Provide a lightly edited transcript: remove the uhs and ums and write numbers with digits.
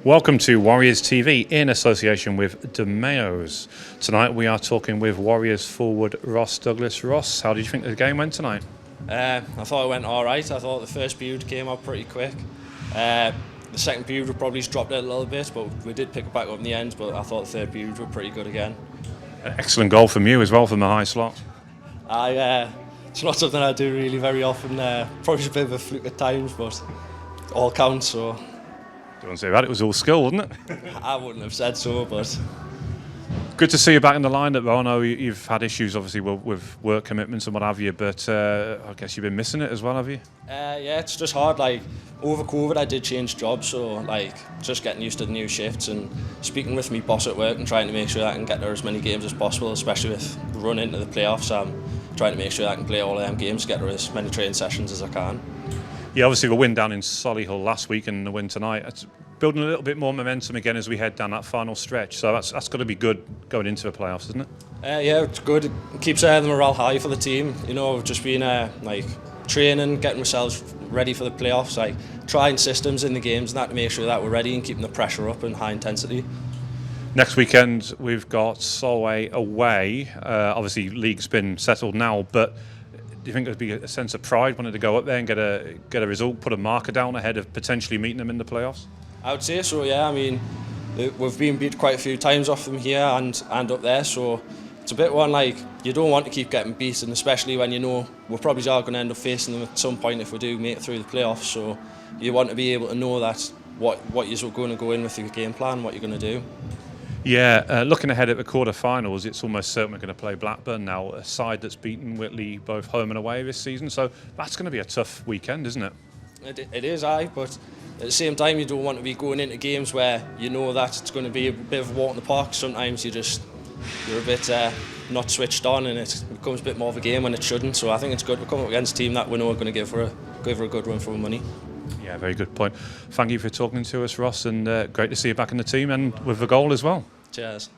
Welcome to Warriors TV in association with DeMayo's. Tonight we are talking with Warriors forward Ross Douglas. Ross, how did you think the game went tonight? I thought it went alright. I thought the first period came out pretty quick. The second period we probably dropped it a little bit, but we did pick it back up in the end. But I thought the third period were pretty good again. An excellent goal from you as well from the high slot. It's not something I do really very often. Probably a bit of a fluke at times, but all counts. So Don't say that, it was all skill, wasn't it? I wouldn't have said so, but Good to see you back in the lineup, though. I know you've had issues, obviously, with work commitments and what have you, but I guess you've been missing it as well, have you? yeah, it's just hard. Like over COVID, I did change jobs, so like just getting used to the new shifts and speaking with my boss at work and trying to make sure that I can get there as many games as possible, especially with run into the playoffs. I'm trying to make sure that I can play all of them games, get there as many training sessions as I can. Yeah, obviously the win down in Solihull last week and the win tonight. It's building a little bit more momentum again as we head down that final stretch. So that's got to be good going into the playoffs, isn't it? Yeah, it's good. It keeps the morale high for the team. You know, just being like training, getting ourselves ready for the playoffs, like trying systems in the games and that to make sure that we're ready and keeping the pressure up and high intensity. Next weekend we've got Solway away. Obviously, league's been settled now, but do you think there'd be a sense of pride wanting to go up there and get a result, put a marker down ahead of potentially meeting them in the playoffs? I would say so, yeah. I mean, we've been beat quite a few times off them here and up there, so it's a bit one like you don't want to keep getting beaten, especially when you know we're probably are going to end up facing them at some point if we do make it through the playoffs. So you want to be able to know that what you're going to go in with your game plan, what you're going to do. Yeah, looking ahead at the quarter-finals, it's almost certain we're going to play Blackburn now, a side that's beaten Whitley both home and away this season. So that's going to be a tough weekend, isn't it? It is, but at the same time, you don't want to be going into games where you know that it's going to be a bit of a walk in the park. Sometimes you're a bit not switched on, and it becomes a bit more of a game when it shouldn't. So I think it's good to come up against a team that we know are going to give her a good run for money. Yeah, very good point. Thank you for talking to us, Ross, and great to see you back in the team and with the goal as well. Cheers.